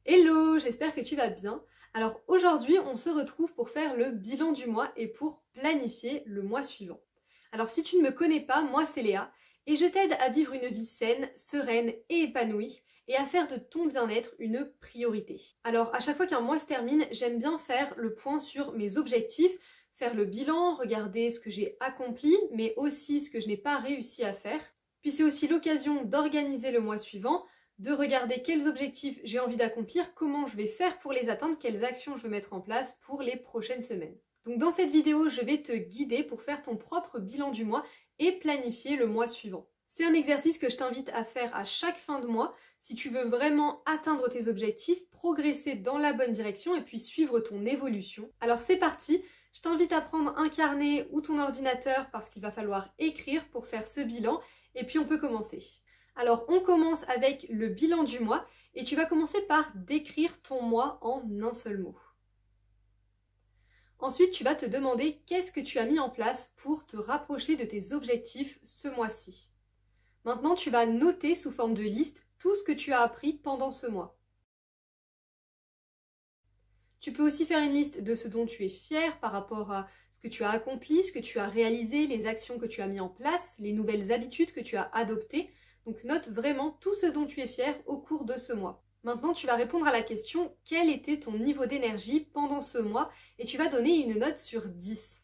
Hello, j'espère que tu vas bien. Alors aujourd'hui, on se retrouve pour faire le bilan du mois et pour planifier le mois suivant. Alors si tu ne me connais pas, moi c'est Léa et je t'aide à vivre une vie saine, sereine et épanouie et à faire de ton bien-être une priorité. Alors à chaque fois qu'un mois se termine, j'aime bien faire le point sur mes objectifs, faire le bilan, regarder ce que j'ai accompli, mais aussi ce que je n'ai pas réussi à faire. Puis c'est aussi l'occasion d'organiser le mois suivant, de regarder quels objectifs j'ai envie d'accomplir, comment je vais faire pour les atteindre, quelles actions je veux mettre en place pour les prochaines semaines. Donc dans cette vidéo, je vais te guider pour faire ton propre bilan du mois et planifier le mois suivant. C'est un exercice que je t'invite à faire à chaque fin de mois si tu veux vraiment atteindre tes objectifs, progresser dans la bonne direction et puis suivre ton évolution. Alors c'est parti, je t'invite à prendre un carnet ou ton ordinateur parce qu'il va falloir écrire pour faire ce bilan et puis on peut commencer. Alors on commence avec le bilan du mois et tu vas commencer par décrire ton mois en un seul mot. Ensuite, tu vas te demander qu'est-ce que tu as mis en place pour te rapprocher de tes objectifs ce mois-ci. Maintenant, tu vas noter sous forme de liste tout ce que tu as appris pendant ce mois. Tu peux aussi faire une liste de ce dont tu es fier par rapport à ce que tu as accompli, ce que tu as réalisé, les actions que tu as mis en place, les nouvelles habitudes que tu as adoptées. Donc note vraiment tout ce dont tu es fier au cours de ce mois. Maintenant, tu vas répondre à la question quel était ton niveau d'énergie pendant ce mois et tu vas donner une note sur 10.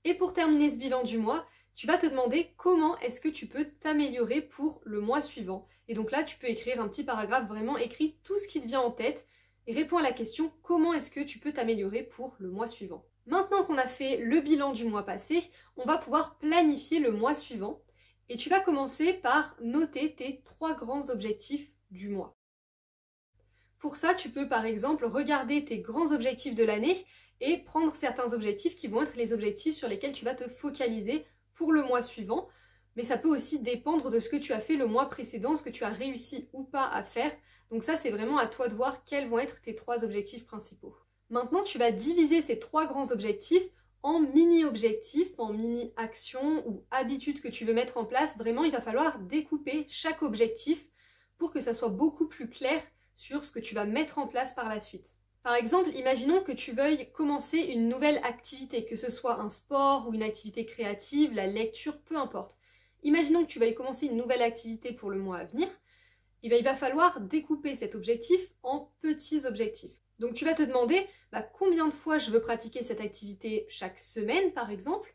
Et pour terminer ce bilan du mois, tu vas te demander comment est-ce que tu peux t'améliorer pour le mois suivant. Et donc là, tu peux écrire un petit paragraphe vraiment écrit tout ce qui te vient en tête et réponds à la question comment est-ce que tu peux t'améliorer pour le mois suivant. Maintenant qu'on a fait le bilan du mois passé, on va pouvoir planifier le mois suivant et tu vas commencer par noter tes 3 grands objectifs du mois. Pour ça, tu peux par exemple regarder tes grands objectifs de l'année et prendre certains objectifs qui vont être les objectifs sur lesquels tu vas te focaliser pour le mois suivant. Mais ça peut aussi dépendre de ce que tu as fait le mois précédent, ce que tu as réussi ou pas à faire. Donc ça, c'est vraiment à toi de voir quels vont être tes 3 objectifs principaux. Maintenant, tu vas diviser ces 3 grands objectifs en mini-objectifs, en mini-actions ou habitudes que tu veux mettre en place. Vraiment, il va falloir découper chaque objectif pour que ça soit beaucoup plus clair sur ce que tu vas mettre en place par la suite. Par exemple, imaginons que tu veuilles commencer une nouvelle activité, que ce soit un sport ou une activité créative, la lecture, peu importe. Imaginons que tu veuilles commencer une nouvelle activité pour le mois à venir. Et bien, il va falloir découper cet objectif en petits objectifs. Donc tu vas te demander combien de fois je veux pratiquer cette activité chaque semaine par exemple,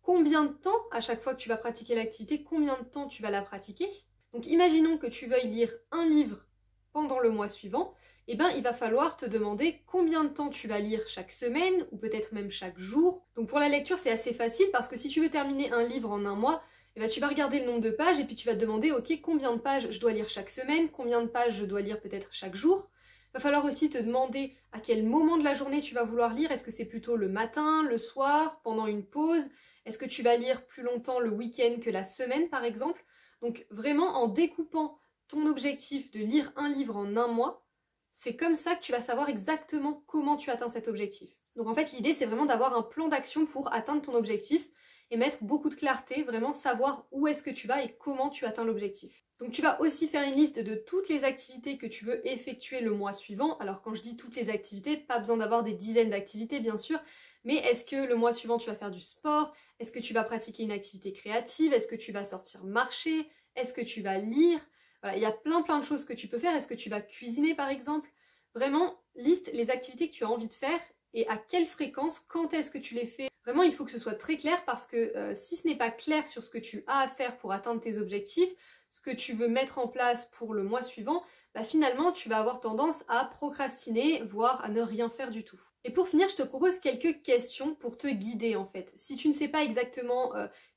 combien de temps à chaque fois que tu vas pratiquer l'activité, combien de temps tu vas la pratiquer. Donc imaginons que tu veuilles lire un livre pendant le mois suivant, eh bien il va falloir te demander combien de temps tu vas lire chaque semaine ou peut-être même chaque jour. Donc pour la lecture c'est assez facile parce que si tu veux terminer un livre en un mois, eh bien, tu vas regarder le nombre de pages et puis tu vas te demander ok combien de pages je dois lire chaque semaine, combien de pages je dois lire peut-être chaque jour. Il va falloir aussi te demander à quel moment de la journée tu vas vouloir lire. Est-ce que c'est plutôt le matin, le soir, pendant une pause? Est-ce que tu vas lire plus longtemps le week-end que la semaine par exemple? Donc vraiment en découpant ton objectif de lire un livre en un mois, c'est comme ça que tu vas savoir exactement comment tu atteins cet objectif. Donc en fait l'idée c'est vraiment d'avoir un plan d'action pour atteindre ton objectif et mettre beaucoup de clarté, vraiment savoir où est-ce que tu vas et comment tu atteins l'objectif. Donc tu vas aussi faire une liste de toutes les activités que tu veux effectuer le mois suivant. Alors quand je dis toutes les activités, pas besoin d'avoir des dizaines d'activités bien sûr, mais est-ce que le mois suivant tu vas faire du sport? Est-ce que tu vas pratiquer une activité créative? Est-ce que tu vas sortir marcher? Est-ce que tu vas lire? Voilà, il y a plein de choses que tu peux faire. Est-ce que tu vas cuisiner par exemple? Vraiment, liste les activités que tu as envie de faire et à quelle fréquence, quand est-ce que tu les fais. Vraiment, il faut que ce soit très clair parce que si ce n'est pas clair sur ce que tu as à faire pour atteindre tes objectifs, ce que tu veux mettre en place pour le mois suivant, finalement, tu vas avoir tendance à procrastiner, voire à ne rien faire du tout. Et pour finir, je te propose quelques questions pour te guider en fait. Si tu ne sais pas exactement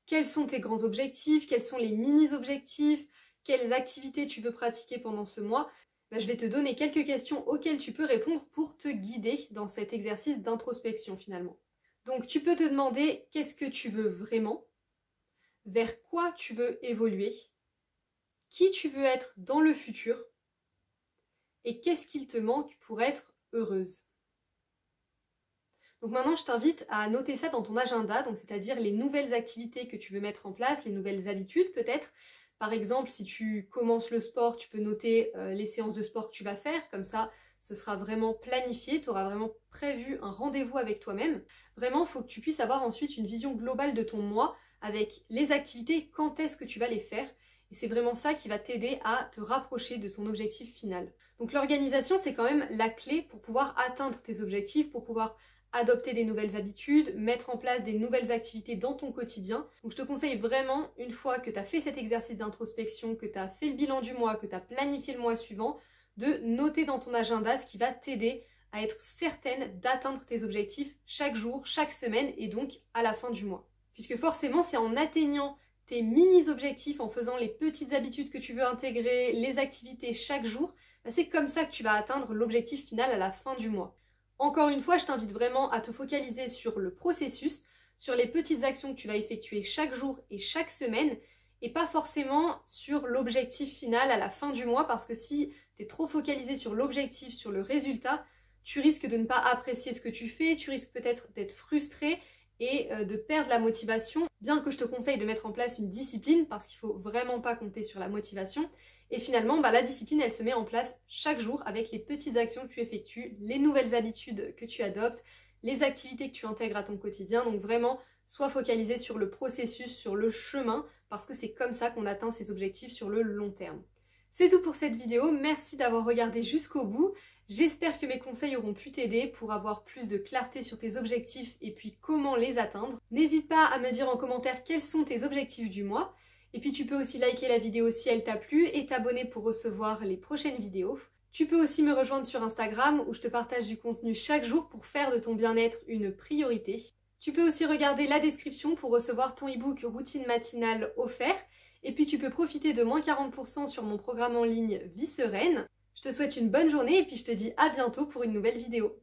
quels sont tes grands objectifs, quels sont les mini-objectifs, quelles activités tu veux pratiquer pendant ce mois, je vais te donner quelques questions auxquelles tu peux répondre pour te guider dans cet exercice d'introspection finalement. Donc tu peux te demander qu'est-ce que tu veux vraiment, vers quoi tu veux évoluer, qui tu veux être dans le futur et qu'est-ce qu'il te manque pour être heureuse. Donc maintenant je t'invite à noter ça dans ton agenda, donc c'est-à-dire les nouvelles activités que tu veux mettre en place, les nouvelles habitudes peut-être, Par exemple, si tu commences le sport, tu peux noter les séances de sport que tu vas faire, comme ça, ce sera vraiment planifié, tu auras vraiment prévu un rendez-vous avec toi-même. Vraiment, il faut que tu puisses avoir ensuite une vision globale de ton mois avec les activités, quand est-ce que tu vas les faire. Et c'est vraiment ça qui va t'aider à te rapprocher de ton objectif final. Donc l'organisation, c'est quand même la clé pour pouvoir atteindre tes objectifs, pour pouvoir adopter des nouvelles habitudes, mettre en place des nouvelles activités dans ton quotidien. Donc je te conseille vraiment, une fois que tu as fait cet exercice d'introspection, que tu as fait le bilan du mois, que tu as planifié le mois suivant, de noter dans ton agenda ce qui va t'aider à être certaine d'atteindre tes objectifs chaque jour, chaque semaine et donc à la fin du mois. Puisque forcément, c'est en atteignant tes mini-objectifs, en faisant les petites habitudes que tu veux intégrer, les activités chaque jour, c'est comme ça que tu vas atteindre l'objectif final à la fin du mois. Encore une fois, je t'invite vraiment à te focaliser sur le processus, sur les petites actions que tu vas effectuer chaque jour et chaque semaine, et pas forcément sur l'objectif final à la fin du mois, parce que si tu es trop focalisé sur l'objectif, sur le résultat, tu risques de ne pas apprécier ce que tu fais, tu risques peut-être d'être frustré et de perdre la motivation, bien que je te conseille de mettre en place une discipline, parce qu'il ne faut vraiment pas compter sur la motivation. Et finalement, la discipline, elle se met en place chaque jour avec les petites actions que tu effectues, les nouvelles habitudes que tu adoptes, les activités que tu intègres à ton quotidien. Donc vraiment, sois focalisé sur le processus, sur le chemin, parce que c'est comme ça qu'on atteint ses objectifs sur le long terme. C'est tout pour cette vidéo, merci d'avoir regardé jusqu'au bout. J'espère que mes conseils auront pu t'aider pour avoir plus de clarté sur tes objectifs et puis comment les atteindre. N'hésite pas à me dire en commentaire quels sont tes objectifs du mois. Et puis tu peux aussi liker la vidéo si elle t'a plu et t'abonner pour recevoir les prochaines vidéos. Tu peux aussi me rejoindre sur Instagram où je te partage du contenu chaque jour pour faire de ton bien-être une priorité. Tu peux aussi regarder la description pour recevoir ton e-book Routine matinale offert. Et puis tu peux profiter de moins 40% sur mon programme en ligne Vie Sereine. Je te souhaite une bonne journée et puis je te dis à bientôt pour une nouvelle vidéo.